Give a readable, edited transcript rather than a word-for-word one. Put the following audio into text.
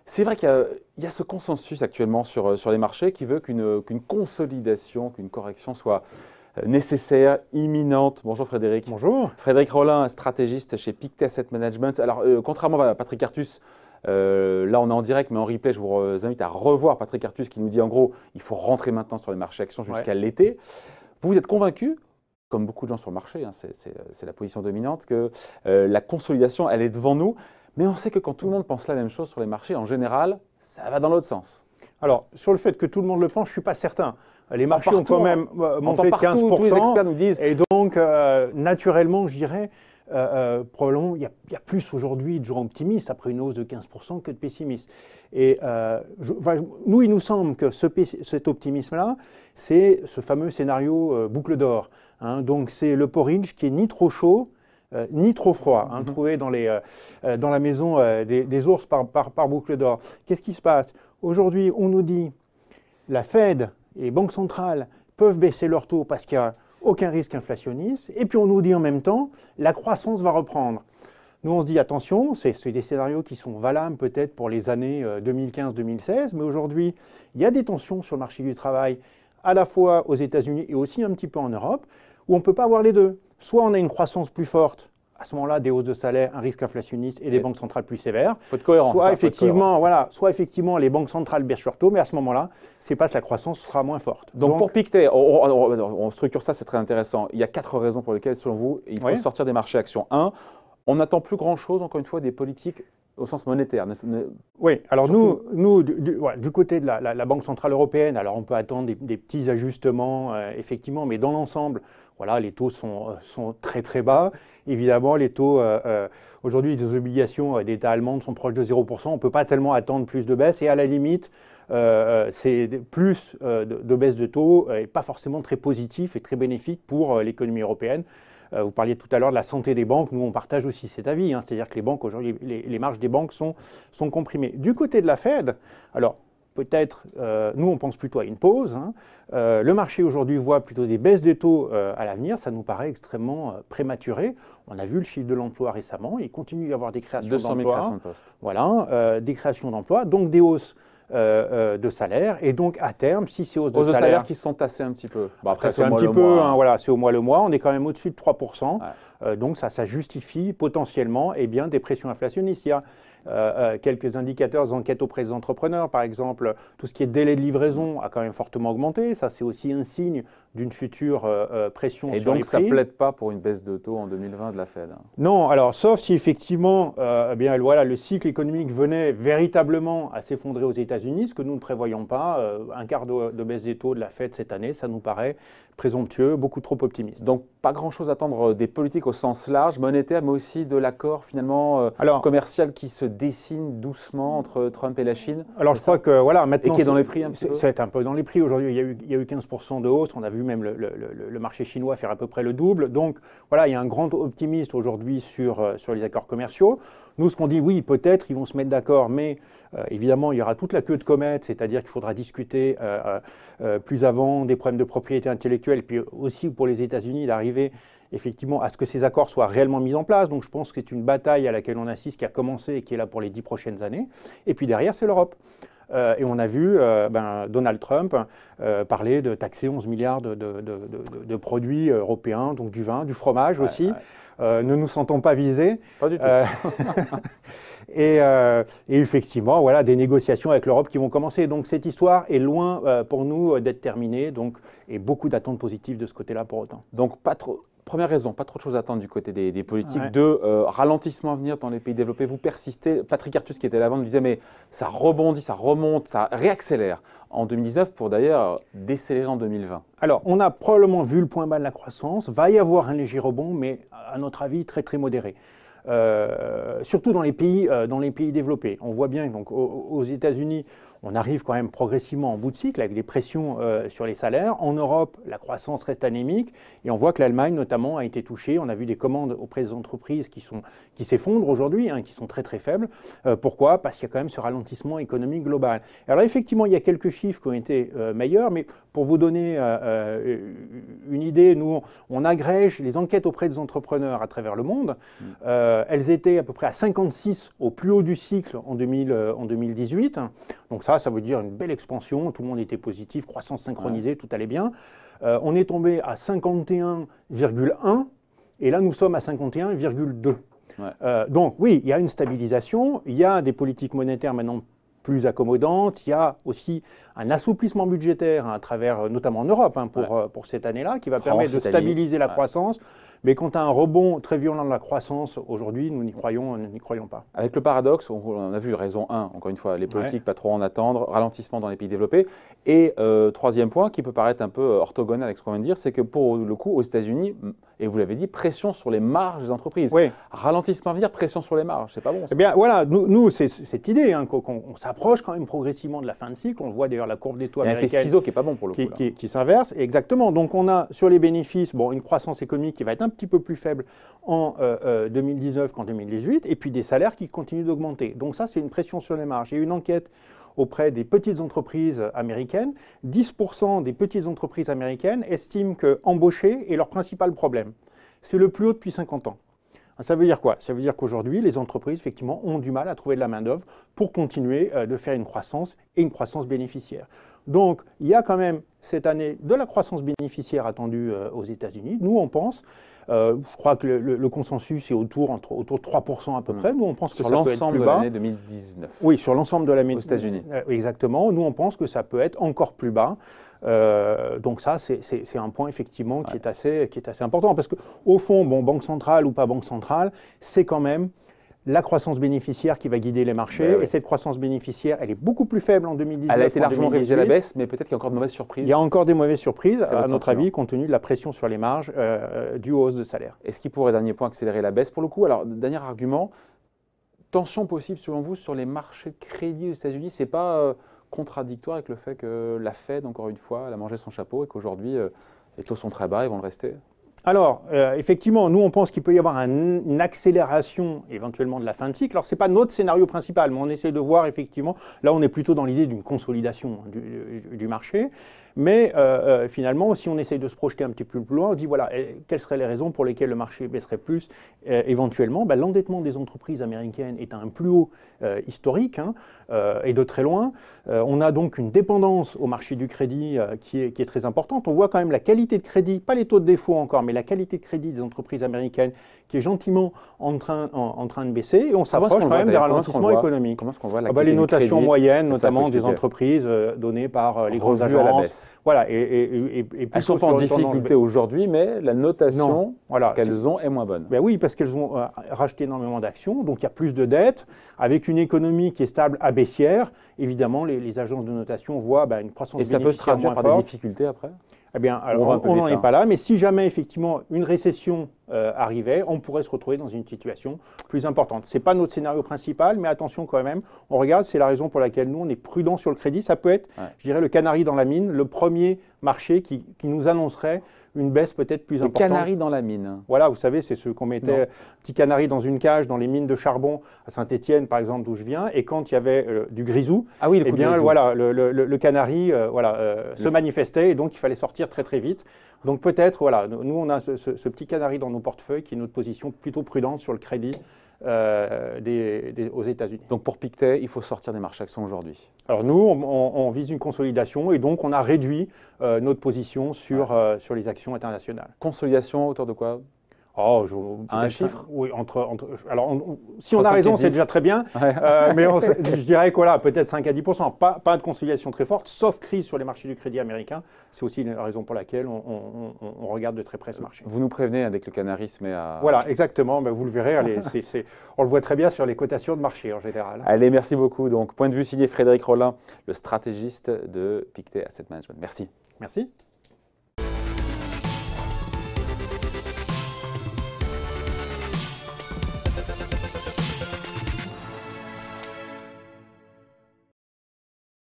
C'est vrai qu'il y a ce consensus actuellement sur les marchés qui veut qu'une consolidation, qu'une correction soit nécessaire, imminente. Bonjour Frédéric. Bonjour. Frédéric Rollin, stratégiste chez Pictet Asset Management. Alors, contrairement à Patrick Artus, là on est en direct, mais en replay, je vous invite à revoir Patrick Artus qui nous dit en gros, il faut rentrer maintenant sur les marchés actions jusqu'à l'été. Vous êtes convaincu, comme beaucoup de gens sur le marché, hein, c'est la position dominante, que la consolidation, elle est devant nous. Mais on sait que quand tout le monde pense la même chose sur les marchés, en général, ça va dans l'autre sens. Alors, sur le fait que tout le monde le pense, je ne suis pas certain. Les marchés ont quand même monté de 15%. Tous les experts nous disent. Et donc, naturellement, je dirais, probablement, il y a plus aujourd'hui de gens optimistes après une hausse de 15% que de pessimistes. Et nous, il nous semble que cet optimisme-là, c'est ce fameux scénario boucle d'or. Hein. Donc, c'est le porridge qui est ni trop chaud, ni trop froid, hein, trouvé dans la maison des ours par boucle d'or. Qu'est-ce qui se passe? Aujourd'hui, on nous dit la Fed et les banques centrales peuvent baisser leurs taux parce qu'il n'y a aucun risque inflationniste. Et puis on nous dit en même temps, la croissance va reprendre. Nous, on se dit, attention, c'est des scénarios qui sont valables peut-être pour les années 2015-2016, mais aujourd'hui, il y a des tensions sur le marché du travail, à la fois aux États-Unis et aussi un petit peu en Europe, où on ne peut pas avoir les deux. Soit on a une croissance plus forte, à ce moment-là, des hausses de salaire, un risque inflationniste et des banques centrales plus sévères. Il faut être cohérent. Soit effectivement, les banques centrales baissent leurs taux, mais à ce moment-là, c'est parce que la croissance sera moins forte. Donc pour Pictet, on structure ça, c'est très intéressant. Il y a 4 raisons pour lesquelles, selon vous, il faut sortir des marchés actions. 1, on n'attend plus grand-chose, encore une fois, des politiques au sens monétaire. Oui, alors nous du côté de la Banque Centrale Européenne, alors on peut attendre des petits ajustements, effectivement, mais dans l'ensemble, voilà, les taux sont très très bas. Évidemment, les taux, aujourd'hui, des obligations d'État allemandes sont proches de 0%. On ne peut pas tellement attendre plus de baisse. Et à la limite, c'est plus de baisse de taux et pas forcément très positif et très bénéfique pour l'économie européenne. Vous parliez tout à l'heure de la santé des banques. Nous, on partage aussi cet avis. Hein, c'est-à-dire que les banques, aujourd'hui, les marges des banques sont comprimées. Du côté de la Fed, alors, peut-être, nous, on pense plutôt à une pause. Hein. Le marché aujourd'hui voit plutôt des baisses des taux à l'avenir. Ça nous paraît extrêmement prématuré. On a vu le chiffre de l'emploi récemment. Il continue d'y avoir des créations d'emplois. 200 000 créations de postes. Voilà, des créations d'emplois, donc des hausses de salaire. Et donc, à terme, si ces hausses de salaire qui sont tassées un petit peu. Bon, après, c'est un petit peu, hein, voilà, c'est au mois le mois. On est quand même au-dessus de 3%. Ouais. Donc, ça justifie potentiellement des pressions inflationnistes. Il y a quelques indicateurs d'enquête auprès des entrepreneurs. Par exemple, tout ce qui est délai de livraison a quand même fortement augmenté. Ça, c'est aussi un signe d'une future pression sur les prix. Et donc, ça ne plaide pas pour une baisse de taux en 2020 de la Fed. Non, alors, sauf si effectivement, voilà, le cycle économique venait véritablement à s'effondrer aux États-Unis, ce que nous ne prévoyons pas. Un quart de baisse des taux de la Fed cette année, ça nous paraît présomptueux, beaucoup trop optimiste. Donc, pas grand-chose à attendre des politiques au sens large, monétaire, mais aussi de l'accord finalement commercial qui se dessine doucement entre Trump et la Chine. Alors, je crois que voilà, maintenant, et qui est dans les prix un petit peu. C'est un peu dans les prix. Aujourd'hui, il y a eu 15% de hausse. On a vu même le marché chinois faire à peu près le double. Donc, voilà, il y a un grand optimisme aujourd'hui sur les accords commerciaux. Nous, ce qu'on dit, oui, peut-être, ils vont se mettre d'accord, mais évidemment, il y aura toute la queue de comète, c'est-à-dire qu'il faudra discuter plus avant des problèmes de propriété intellectuelle, et puis aussi pour les États-Unis d'arriver effectivement à ce que ces accords soient réellement mis en place. Donc je pense que c'est une bataille à laquelle on assiste, qui a commencé et qui est là pour les 10 prochaines années. Et puis derrière, c'est l'Europe. Et on a vu Donald Trump parler de taxer 11 milliards de produits européens, donc du vin, du fromage aussi. Ne nous sentons pas visés. Pas du tout. Et effectivement, voilà, des négociations avec l'Europe qui vont commencer. Donc cette histoire est loin pour nous d'être terminée. Donc, et beaucoup d'attentes positives de ce côté-là pour autant. Donc première raison, pas trop de choses à attendre du côté des politiques. 2, ralentissement à venir dans les pays développés. Vous persistez. Patrick Artus, qui était là avant, nous disait mais ça rebondit, ça remonte, ça réaccélère en 2019 pour d'ailleurs décélérer en 2020. Alors, on a probablement vu le point bas de la croissance. Va y avoir un léger rebond, mais à notre avis très très modéré. Surtout dans les pays développés. On voit bien donc aux États-Unis, on arrive quand même progressivement en bout de cycle avec des pressions sur les salaires. En Europe, la croissance reste anémique et on voit que l'Allemagne notamment a été touchée. On a vu des commandes auprès des entreprises qui s'effondrent aujourd'hui, hein, qui sont très très faibles. Pourquoi? Parce qu'il y a quand même ce ralentissement économique global. Alors effectivement, il y a quelques chiffres qui ont été meilleurs, mais pour vous donner une idée, nous, on agrège les enquêtes auprès des entrepreneurs à travers le monde. Elles étaient à peu près à 56 au plus haut du cycle en 2018. Donc ça veut dire une belle expansion. Tout le monde était positif, croissance synchronisée, tout allait bien. On est tombé à 51,1 et là, nous sommes à 51,2. Donc oui, il y a une stabilisation, il y a des politiques monétaires maintenant plus accommodantes, il y a aussi un assouplissement budgétaire à travers, notamment en Europe, hein, pour cette année-là, qui va permettre de stabiliser la croissance. Mais quant à un rebond très violent de la croissance, aujourd'hui, nous n'y croyons pas. Avec le paradoxe, on a vu raison 1, encore une fois, les politiques pas trop en attendre, ralentissement dans les pays développés. Et troisième point, qui peut paraître un peu orthogonal avec ce qu'on vient de dire, c'est que pour le coup, aux États-Unis, et vous l'avez dit, pression sur les marges des entreprises. Oui. Ralentissement à venir, pression sur les marges, c'est pas bon. Eh bien voilà, nous c'est cette idée hein, qu'on s'approche quand même progressivement de la fin de cycle. On le voit d'ailleurs, la courbe des taux américaine. Il y a un effet ciseau qui n'est pas bon pour le coup. Qui s'inverse, exactement. Donc on a sur les bénéfices, une croissance économique qui va être un petit peu plus faible en 2019 qu'en 2018, et puis des salaires qui continuent d'augmenter. Donc ça, c'est une pression sur les marges. Il y a une enquête auprès des petites entreprises américaines. 10% des petites entreprises américaines estiment qu'embaucher est leur principal problème. C'est le plus haut depuis 50 ans. Ça veut dire quoi? Ça veut dire qu'aujourd'hui, les entreprises, effectivement, ont du mal à trouver de la main-d'œuvre pour continuer de faire une croissance et une croissance bénéficiaire. Donc, il y a quand même cette année de la croissance bénéficiaire attendue aux États-Unis. Nous, on pense, je crois que le consensus est autour de 3% à peu près. Nous, on pense que ça peut être plus bas. Sur l'ensemble de l'année 2019. Oui, sur l'ensemble de l'année. Aux États-Unis. Exactement. Nous, on pense que ça peut être encore plus bas. Donc ça, c'est un point effectivement qui est assez important. Parce qu'au fond, banque centrale ou pas banque centrale, c'est quand même la croissance bénéficiaire qui va guider les marchés. Et cette croissance bénéficiaire, elle est beaucoup plus faible en 2019. Elle a été largement révisée à la baisse, mais peut-être qu'il y a encore de mauvaises surprises. Il y a encore des mauvaises surprises, à notre avis, compte tenu de la pression sur les marges due aux hausses de salaire. Est-ce qu'il pourrait, dernier point, accélérer la baisse pour le coup? Alors, dernier argument, tension possible selon vous sur les marchés de crédit aux États-Unis, c'est pas contradictoire avec le fait que la Fed, encore une fois, elle a mangé son chapeau et qu'aujourd'hui, les taux sont très bas, ils vont le rester? Alors, effectivement, nous, on pense qu'il peut y avoir une accélération éventuellement de la fin de cycle. Alors, ce n'est pas notre scénario principal, mais on essaie de voir effectivement, là, on est plutôt dans l'idée d'une consolidation du marché. Mais finalement, si on essaye de se projeter un petit peu plus loin, on dit, voilà, quelles seraient les raisons pour lesquelles le marché baisserait plus éventuellement? L'endettement des entreprises américaines est à un plus haut historique et de très loin. On a donc une dépendance au marché du crédit qui est très importante. On voit quand même la qualité de crédit, pas les taux de défaut encore, mais la qualité de crédit des entreprises américaines qui est gentiment en train de baisser. Et on s'approche quand même des ralentissements économiques. Comment est-ce qu'on voit la qualité les notations du crédit, moyennes, notamment des entreprises données par les grandes agences. Voilà, elles ne sont pas en difficulté aujourd'hui, mais la notation qu'elles ont est moins bonne. Ben oui, parce qu'elles ont racheté énormément d'actions, donc il y a plus de dettes. Avec une économie qui est stable à baissière, évidemment, les agences de notation voient une croissance bénéficiaire moins forte. Et ça peut se traduire par des difficultés après? Eh bien, alors, on n'en est pas là, mais si jamais effectivement une récession arrivait, on pourrait se retrouver dans une situation plus importante. Ce n'est pas notre scénario principal, mais attention quand même, on regarde, c'est la raison pour laquelle nous, on est prudent sur le crédit. Ça peut être, je dirais, le canari dans la mine, le premier marché qui nous annoncerait une baisse peut-être plus importante. Le canari dans la mine. Voilà, vous savez, c'est ceux qu'on mettait, petit canari dans une cage dans les mines de charbon à Saint-Étienne, par exemple, d'où je viens, et quand il y avait du grisou, eh bien, voilà, le canari se manifestait, et donc il fallait sortir très très vite. Donc peut-être, voilà, nous on a ce petit canari dans nos portefeuilles qui est notre position plutôt prudente sur le crédit aux États-Unis. Donc pour Pictet, il faut sortir des marchés actions aujourd'hui. Alors nous, on vise une consolidation et donc on a réduit notre position sur les actions internationales. Consolidation autour de quoi? Un chiffre? Oui, alors, si on a raison, c'est déjà très bien, mais je dirais que peut-être 5 à 10%. Pas de consolidation très forte, sauf crise sur les marchés du crédit américain. C'est aussi la raison pour laquelle on regarde de très près ce marché. Vous nous prévenez avec le canarisme et à... Voilà, exactement. Vous le verrez, on le voit très bien sur les cotations de marché en général. Allez, merci beaucoup. Donc, point de vue signé Frédéric Rollin, le stratégiste de Pictet Asset Management. Merci. Merci.